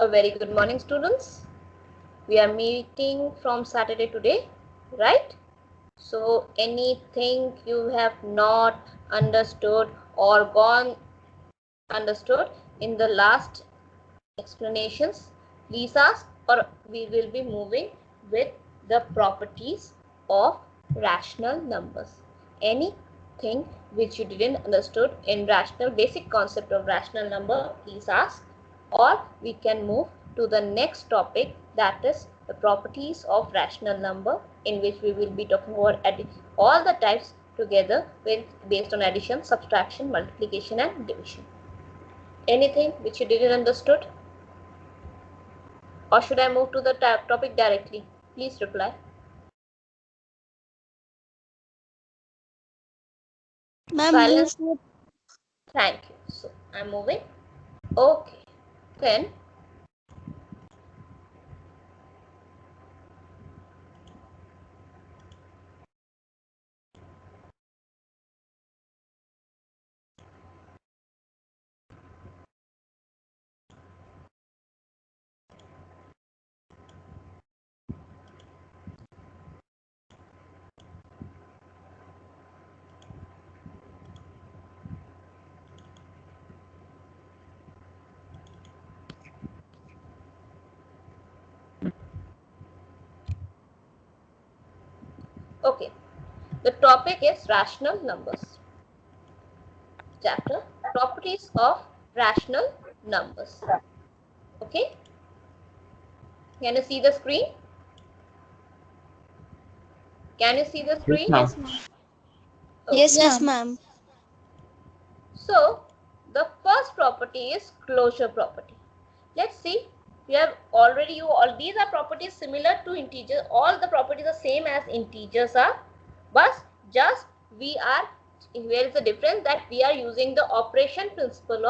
A very good morning, students. We are meeting from Saturday today, right? So anything you have not understood or gone understood in the last explanations, please ask, or we will be moving with the properties of rational numbers. Anything which you didn't understood in rational basic concept of rational number, please ask, or we can move to the next topic, that is the properties of rational number, in which we will be talking about all the types together based on addition, subtraction, multiplication and division. Anything which you didn't understood? Or should I move to the topic directly? Please reply. Silence. Thank you. So I'm moving. Okay. Then okay. The topic is rational numbers. Chapter properties of rational numbers. Okay. Can you see the screen? Can you see the screen? Yes, Okay. ma'am. So the first property is closure property. Let's see. We have already all these are properties similar to integers. All the properties are same as integers are, but just we are, here is the difference, that we are using the operating principle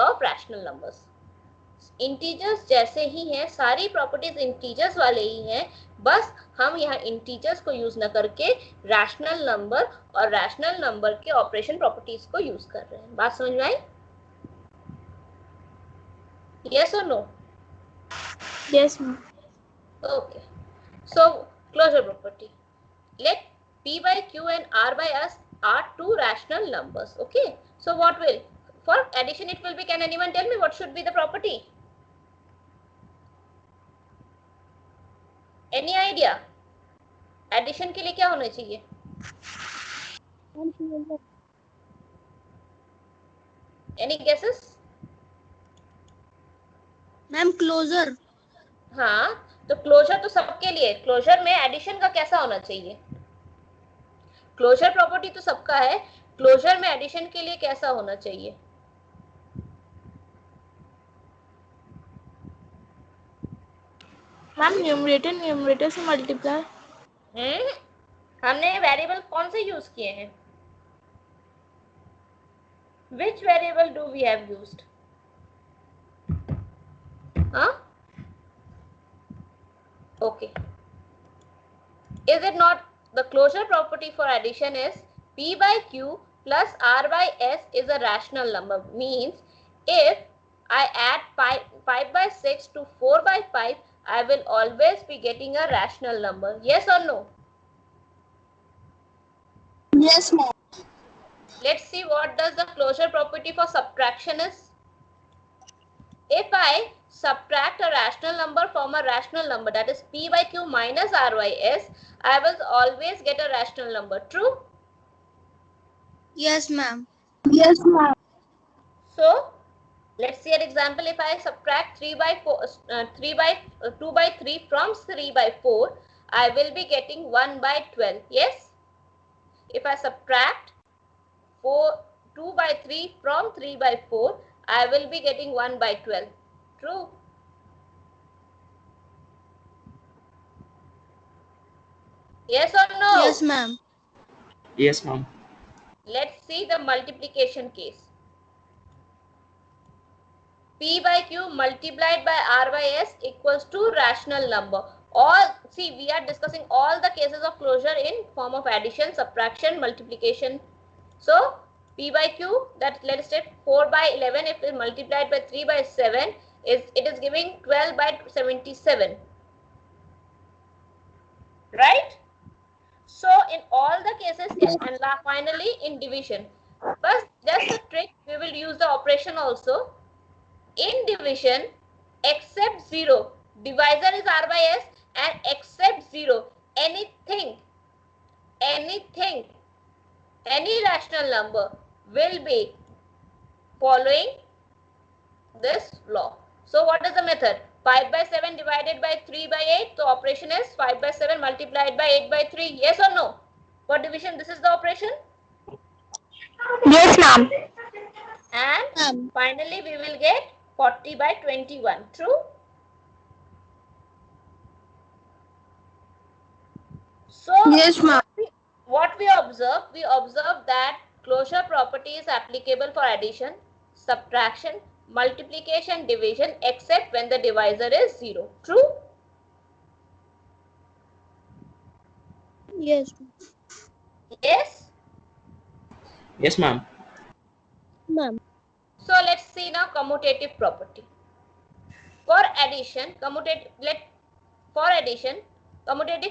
of rational numbers. Integers जैसे ही हैं, सारी properties integers वाले ही हैं, बस हम यहाँ integers को use न करके रैशनल नंबर और रैशनल नंबर के ऑपरेशन प्रॉपर्टीज को यूज कर रहे हैं. बात समझ में आई? Yes or no? Yes, ma'am. Okay. So closure property. Let P by Q and R by S are two rational numbers. Okay. So what will, for addition it will be, can anyone tell me what should be the property? Any idea? Addition के लिए क्या होना चाहिए? Any guesses? Ma'am closure. हाँ, तो closure तो सबके लिए. क्लोजर में एडिशन का कैसा होना चाहिए? क्लोजर प्रॉपर्टी तो सबका है, क्लोजर में एडिशन के लिए कैसा होना चाहिए? मैम न्यूमरेटर से मल्टीप्लाई. हमने वेरिएबल कौन से यूज किए हैं? Which variable do we have used? Huh? Okay. Is it not the closure property for addition is P by Q plus R by S is a rational number? Means if I add 5 by 6 to 4 by 5, I will always be getting a rational number. Yes or no? Yes, ma'am. Let's see what does the closure property for subtraction is. If I subtract a rational number from a rational number, that is P by Q minus R by S, I will always get a rational number. True? Yes, ma'am. Yes, ma'am. So let's see an example. If I subtract 2 by 3 from 3 by 4, I will be getting 1 by 12. Yes? If I subtract 2 by 3 from 3 by 4, I will be getting 1 by 12. True? Yes or no? Yes, ma'am. Yes, ma'am. Let's see the multiplication case. P by Q multiplied by R by S equals to rational number. See, we are discussing all the cases of closure in form of addition, subtraction, multiplication. So P by Q, that let's take 4 by 11, if it multiplied by 3 by 7, it is giving 12 by 77. Right? So in all the cases, and finally in division, but just a trick, we will use the operation also. In division, except 0, divisor is R by S, and except 0, anything, any rational number will be following this law. So what is the method? 5 by 7 divided by 3 by 8. The operation is 5 by 7 multiplied by 8 by 3. Yes or no? For division, this is the operation. Yes, ma'am. And finally, we will get 40 by 21. True? So Yes, ma'am. what we observe? We observe that closure property is applicable for addition, subtraction, multiplication, division, except when the divisor is 0. True? Yes. Yes? Yes, ma'am. Ma'am. So let's see now commutative property. For addition, commutative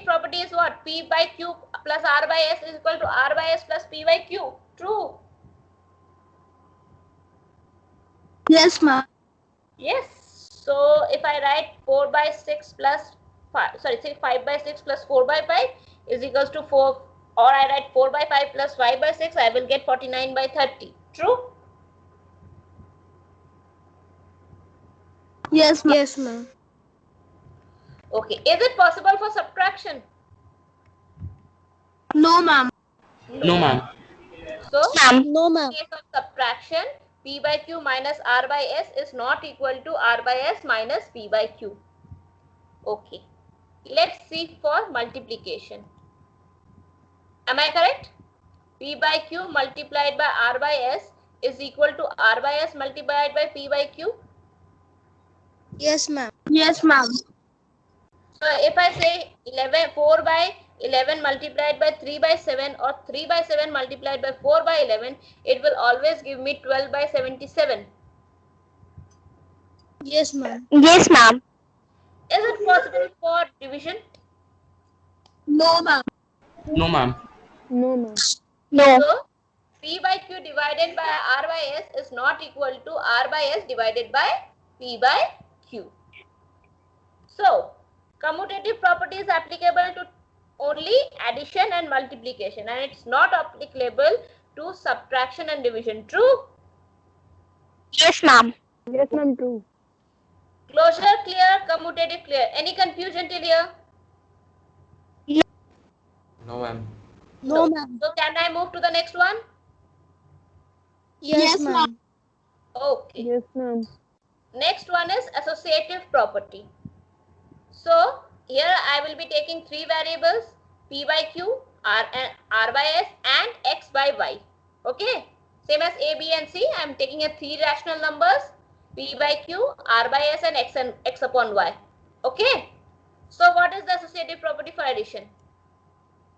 property is what? P by Q plus R by S is equal to R by S plus P by Q. True? Yes, ma'am. Yes. So if I write 4 by 6 plus 5, sorry, say 5 by 6 plus 4 by 5 is equals to 4, or I write 4 by 5 plus 5 by 6, I will get 49 by 30. True? Yes, ma'am. Yes, ma'am. Okay. Is it possible for subtraction? No, ma'am. No, ma'am. So, No, ma'am. in case of subtraction, P by Q minus R by S is not equal to R by S minus P by Q. Okay. Let's see for multiplication. Am I correct? P by Q multiplied by R by S is equal to R by S multiplied by P by Q. Yes, ma'am. Yes, ma'am. So if I say 4 by 11 multiplied by 3 by 7 or 3 by 7 multiplied by 4 by 11, it will always give me 12 by 77. Yes, ma'am. Yes, ma'am. Is it possible for division? No, ma'am. No, ma'am. No, ma'am. No. So P by Q divided by R by S is not equal to R by S divided by P by Q. So commutative property is applicable to only addition and multiplication, and it's not applicable to subtraction and division. True? Yes, ma'am. Yes, ma'am. True. Closure clear, commutative clear. Any confusion till here? No, ma'am. No, ma'am. So can I move to the next one? Yes, ma'am. Okay. Yes, ma'am. Next one is associative property. So here I will be taking three variables, P by Q, R by S and X by Y. Okay. Same as A, B and C. I am taking a three rational numbers, P by Q, R by S and X upon Y. Okay. So what is the associative property for addition?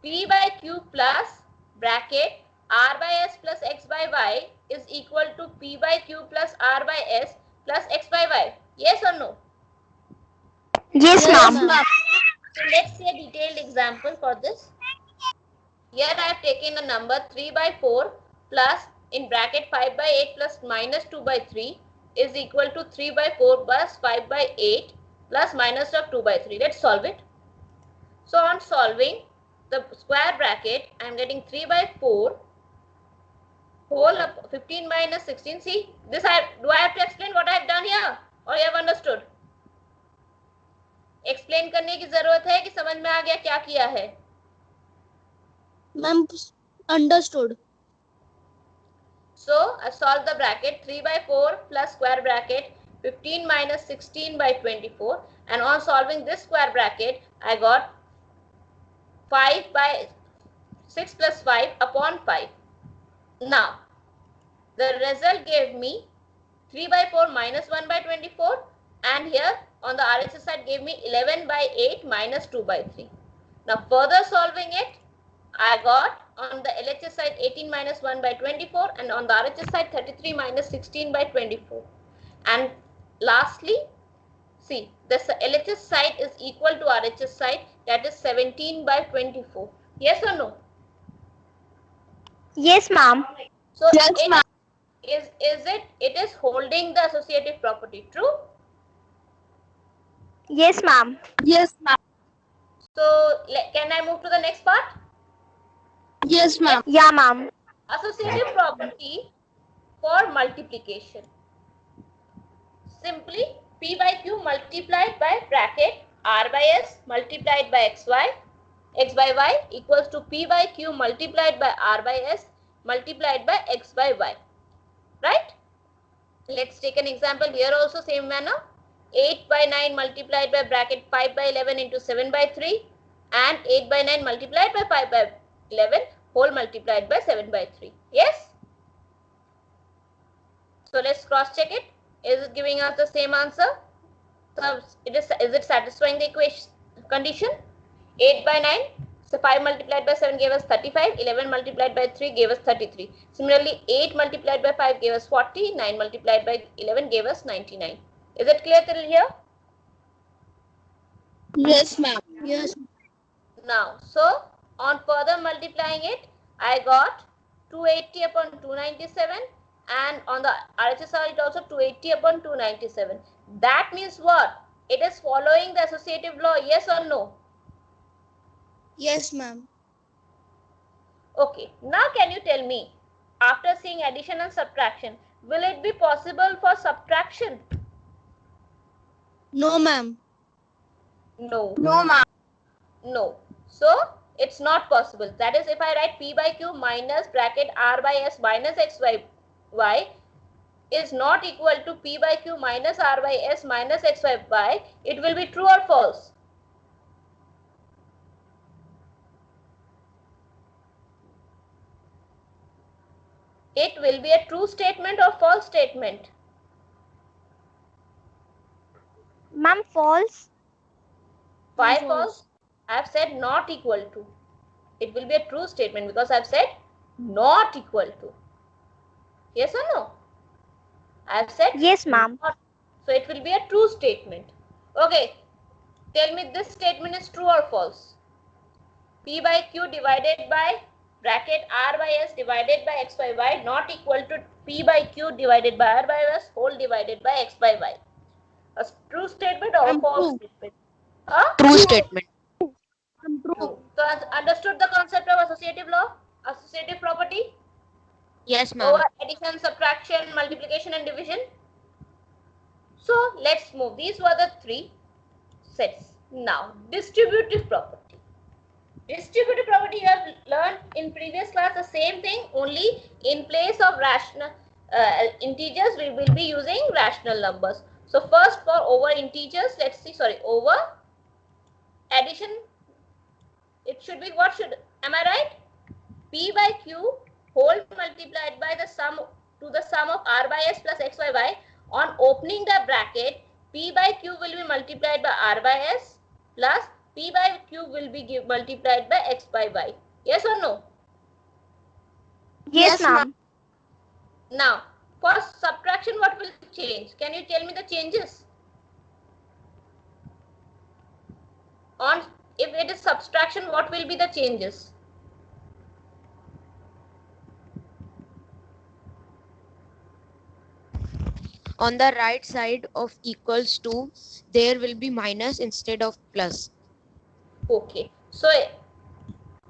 P by Q plus bracket R by S plus X by Y is equal to P by Q plus R by S plus X by Y. Yes or no? Yes, ma'am. So let's see a detailed example for this. Here I have taken a number 3 by 4 plus in bracket 5 by 8 plus minus 2 by 3 is equal to 3 by 4 plus 5 by 8 plus minus of 2 by 3. Let's solve it. So on solving the square bracket, I am getting 3 by 4 whole up 15 minus 16. See, this do I have to explain what I have done here, or you have understood? Explain करने की जरूरत है कि समझ में आ गया क्या किया है? Ma'am, understood. So I solved the bracket 3 by 4 plus square bracket 15 minus 16 by 24, and on solving this square bracket I got 5 by 6 plus 5 upon 5. Now the result gave me 3 by 4 minus 1 by 24, and here on the RHS side gave me 11 by 8 minus 2 by 3. Now further solving it, I got on the LHS side 18 minus 1 by 24, and on the RHS side 33 minus 16 by 24. And lastly, see, this LHS side is equal to RHS side, that is 17 by 24. Yes or no? Yes, ma'am. So yes, ma'am. It is holding the associative property, true? Yes, ma'am. Yes, ma'am. So can I move to the next part? Yes, ma'am. Yeah, ma'am. Associative property for multiplication. Simply P by Q multiplied by bracket R by S multiplied by X by Y equals to P by Q multiplied by R by S multiplied by X by Y. Right? Let's take an example here also, same manner. 8 by 9 multiplied by bracket 5 by 11 into 7 by 3, and 8 by 9 multiplied by 5 by 11 whole multiplied by 7 by 3. Yes? So let's cross check it. Is it giving us the same answer? So is it satisfying the equation condition? 8 by 9, so 5 multiplied by 7 gave us 35, 11 multiplied by 3 gave us 33. Similarly, 8 multiplied by 5 gave us 40, 9 multiplied by 11 gave us 99. Is it clear till here? Yes, ma'am. Yes. Now, so on further multiplying it, I got 280 upon 297, and on the RHS side also 280 upon 297. That means what? It is following the associative law, yes or no? Yes, ma'am. Okay, now can you tell me, after seeing addition and subtraction, will it be possible for subtraction? No, ma'am. No. No, ma'am. No. So it's not possible. That is, if I write P by Q minus bracket R by S minus X by Y is not equal to P by Q minus R by S minus X by Y, it will be true or false? It will be a true statement or false statement? Ma'am, false. Why false? I have said not equal to. It will be a true statement because I have said not equal to. Yes or no? I have said Yes, ma'am. So it will be a true statement. Okay. Tell me, this statement is true or false? P by Q divided by bracket R by S divided by X by Y not equal to P by Q divided by R by S whole divided by X by Y. A true statement or a false statement? Huh? True statement. True. So understood the concept of associative law? Associative property? Yes, ma'am. Over addition, subtraction, multiplication and division. So let's move. These were the three sets. Now distributive property. Distributive property you have learned in previous class the same thing, only in place of rational integers we will be using rational numbers. So first for over integers, let's see, over addition, it should be what should, am I right? P by Q whole multiplied by the sum to the sum of R by S plus X by Y. On opening the bracket, P by Q will be multiplied by R by S plus P by Q will be multiplied by X by Y. Yes or no? Yes, ma'am. Now, for subtraction, what will change? Can you tell me the changes? On, if it is subtraction, what will be the changes? On the right side of equals to, there will be minus instead of plus. Okay. So,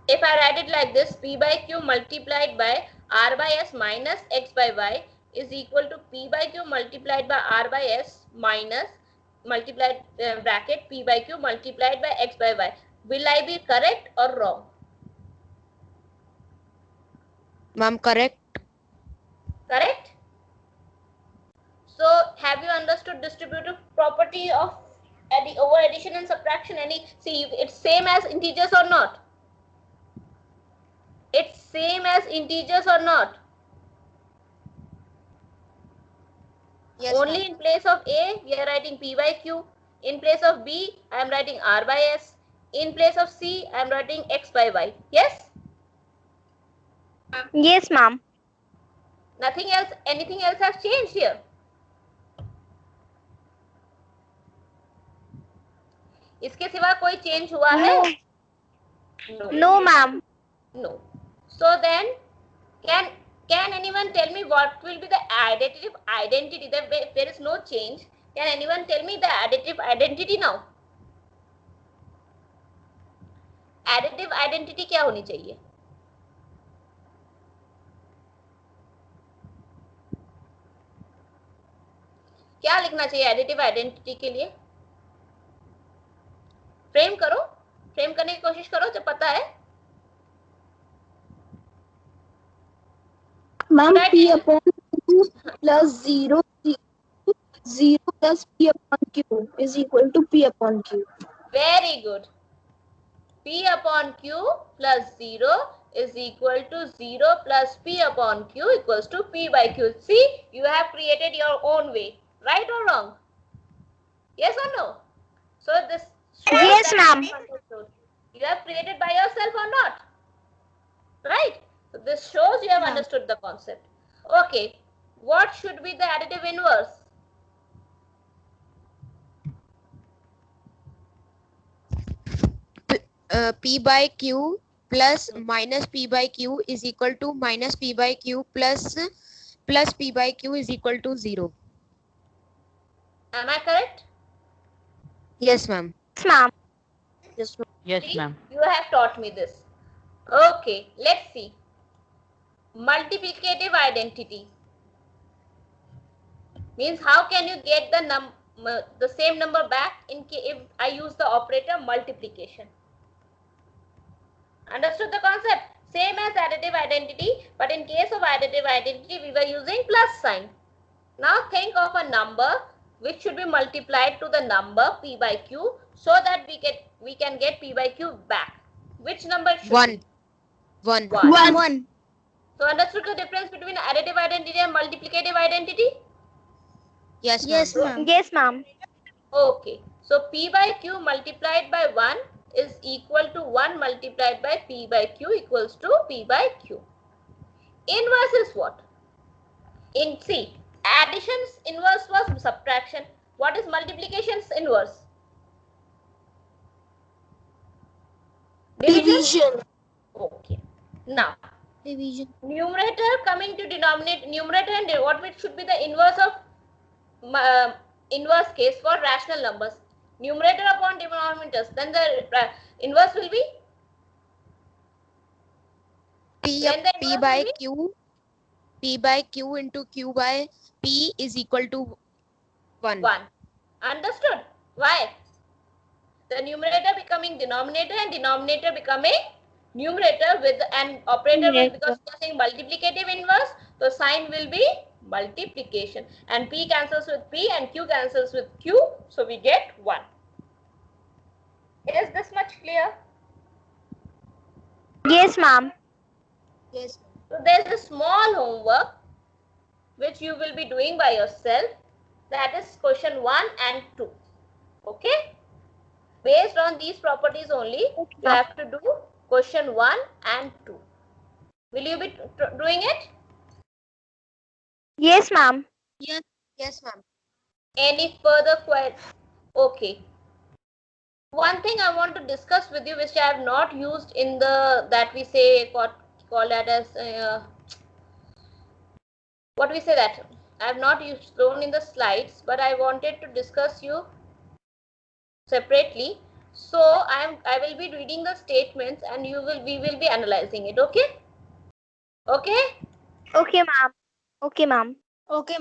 if I write it like this, P by Q multiplied by R by S minus X by Y is equal to P by Q multiplied by R by S minus multiplied bracket P by Q multiplied by X by Y. Will I be correct or wrong? Ma'am, correct. Correct? So have you understood distributive property of over addition and subtraction? See, it's same as integers or not? It's same as integers or not? Yes, Only in place of A, we are writing P by Q. In place of B, I am writing R by S. In place of C, I am writing X by Y. Yes? Yes, ma'am. Nothing else, anything else has changed here? इसके सिवा कोई change हुआ है? No, ma'am. No. So then, can anyone tell me what will be the additive identity? There is no change. Can anyone tell me the additive identity now? Additive identity क्या होनी चाहिए? क्या लिखना चाहिए एडिटिव आइडेंटिटी के लिए? Frame करो, frame करने की कोशिश करो जब पता है. Ma'am, P upon Q plus 0 plus P upon Q is equal to P upon Q. Very good. P upon Q plus 0 is equal to 0 plus P upon Q equals to P by Q. See, you have created your own way. Right or wrong? Yes or no? So this shows Yes, that ma'am. you have created by yourself or not? Right? So this shows you have understood the concept. Okay. What should be the additive inverse? P by Q plus minus P by Q is equal to minus P by Q plus P by Q is equal to 0. Am I correct? Yes, ma'am. Yes, ma'am. Yes, See, ma'am. you have taught me this. Okay, let's see. Multiplicative identity means how can you get the same number back if I use the operator multiplication. Understood the concept? Same as additive identity, but in case of additive identity we were using plus sign. Now think of a number which should be multiplied to the number P by Q so that we can get P by Q back. Which number should 1. be? 1. 1. So understood the difference between additive identity and multiplicative identity? Yes, ma'am. Yes, ma'am. Okay. So P by Q multiplied by 1 is equal to 1 multiplied by P by Q equals to P by Q. Inverse is what? See, addition's inverse was subtraction. What is multiplication's inverse? Division. Okay. Now, Division. numerator coming to denominator, numerator and what should be the inverse of inverse case for rational numbers? Numerator upon denominators. Then the inverse will be P by Q into Q by P is equal to 1. 1. Understood? Why? The numerator becoming denominator and denominator becoming numerator with an operator will, because we are saying multiplicative inverse, the sign will be multiplication and P cancels with P and Q cancels with Q, so we get 1. Is this much clear? Yes, ma'am. Yes. So there is a small homework which you will be doing by yourself, that is question 1 and 2. Okay? Based on these properties only, you have to do question 1 and 2. Will you be doing it? Yes, ma'am. Yes, ma'am. Any further questions? Okay. One thing I want to discuss with you, which I have not used in the, that we say, call that as, what we say that, I have not used thrown in the slides, but I wanted to discuss you separately. So I will be reading the statements and we will be analyzing it. Okay? Okay? Okay, ma'am. Okay, ma'am. Okay.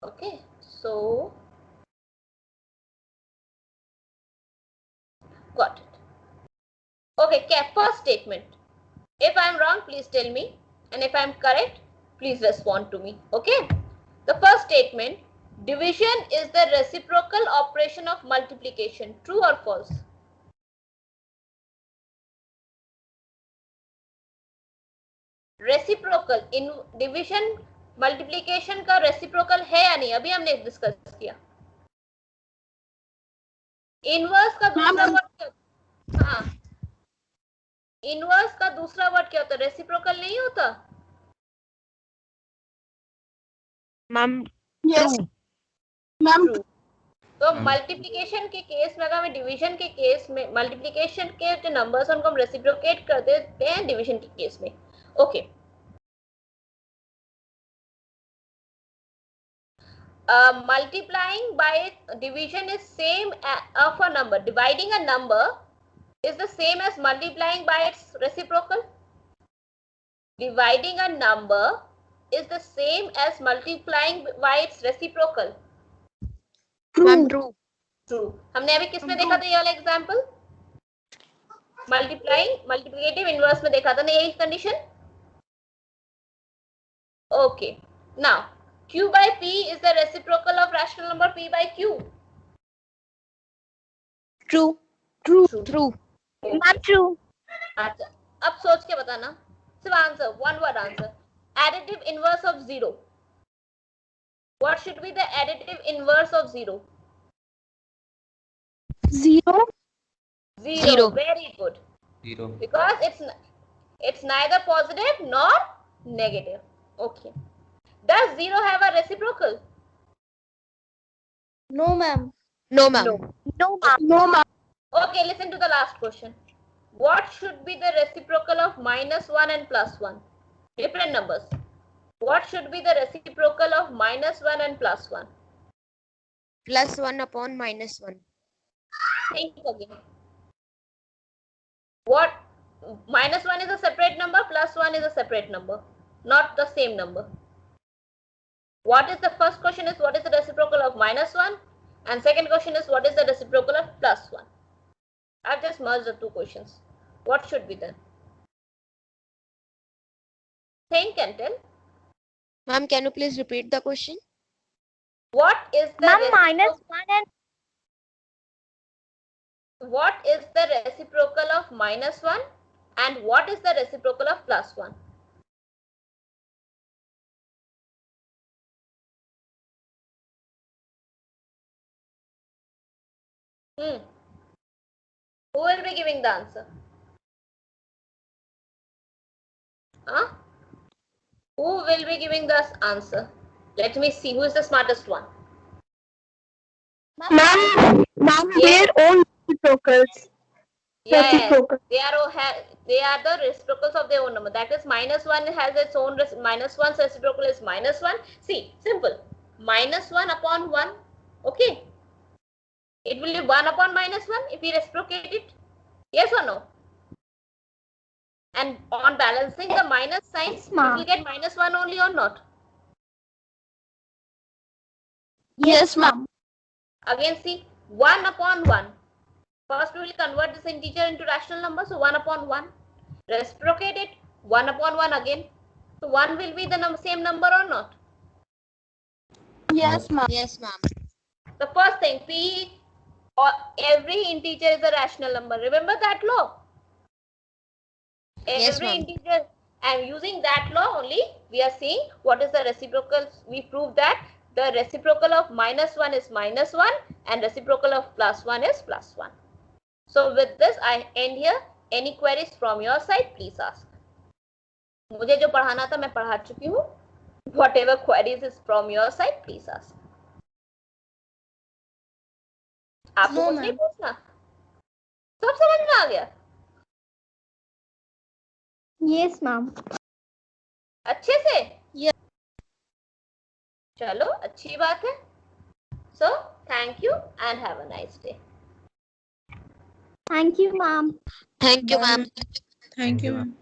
Okay. So got it. Okay, first statement. If I am wrong, please tell me. And if I am correct, please respond to me. Okay? The first statement, division is the reciprocal operation of multiplication. True or false? Reciprocal in division multiplication का reciprocal है या नहीं? अभी हमने discuss किया. Inverse का दूसरा word, हाँ, इनवर्स का दूसरा वर्ड क्या होता है? रेसिप्रोकल नहीं होता? Ma'am Yes, ma'am. ट्रू। तो मल्टीप्लिकेशन के केस में, अगर हमें डिवीजन के केस में, मल्टीप्लिकेशन के जो नंबर्स उनको हम रेसिप्रोकेट कर देते हैं डिवीजन के केस में। Okay, multiplying by division is same of a number. Dividing a number is the same as multiplying by its reciprocal. Dividing a number is the same as multiplying by its reciprocal. Ma'am true. True. हमने अभी किस में देखा था ये वाला example? Multiplicative inverse में देखा था ना यही condition. Okay, now q by p is the reciprocal of rational number p by q. True True. True. Ma'am, true. अच्छा, अब सोच के बताना, सिर्फ answer, one word answer. Additive inverse of 0. What should be the additive inverse of 0? 0. 0. Very good. 0. Because it's neither positive nor negative. Okay. Does 0 have a reciprocal? No, ma'am. No ma'am. No, ma'am. No, ma'am. Okay, listen to the last question. What should be the reciprocal of -1 and +1? Different numbers. What should be the reciprocal of -1 and +1? +1 upon -1. Think again. What? -1 is a separate number, +1 is a separate number, not the same number. What is the first question is what is the reciprocal of -1, and second question is what is the reciprocal of +1. I've just merged the two questions. What should be then? Think and tell. Ma'am, can you please repeat the question? What is the -1 and what is the reciprocal of -1 and what is the reciprocal of +1? Who will be giving the answer? Huh? Who will be giving the answer? Let me see who is the smartest one. ma'am, Yes. their own reciprocals. Yeah, Reciprocal. they are the reciprocals of their own number. That is -1 has its own -1's reciprocal is -1. See, simple. -1 upon 1. Okay. It will be 1 upon -1 if we reciprocate it. Yes or no? And on balancing the minus signs, we will get -1 only or not? Yes, ma'am. Again, see, 1 upon 1. First, we will convert this integer into rational number. So 1 upon 1. Reciprocate it. 1 upon 1 again. So 1 will be the same number or not? Yes, ma'am. Yes, ma'am. The first thing, P or every integer is a rational number. Remember that law? Yes, Every ma'am. integer, and using that law only, we are seeing what is the reciprocal. We prove that the reciprocal of -1 is -1 and reciprocal of +1 is +1. So with this, I end here. Any queries from your side, please ask. मुझे जो पढ़ाना था मैं पढ़ा चुकी हूँ. Whatever queries is from your side, please ask. आपको कुछ नहीं पूछना? सब समझ में आ गया? Yes, ma'am. अच्छे से? Yes. चलो, अच्छी बात है. So, thank you and have a nice day. Thank you, ma'am. Thank you, ma'am. Thank you, ma'am.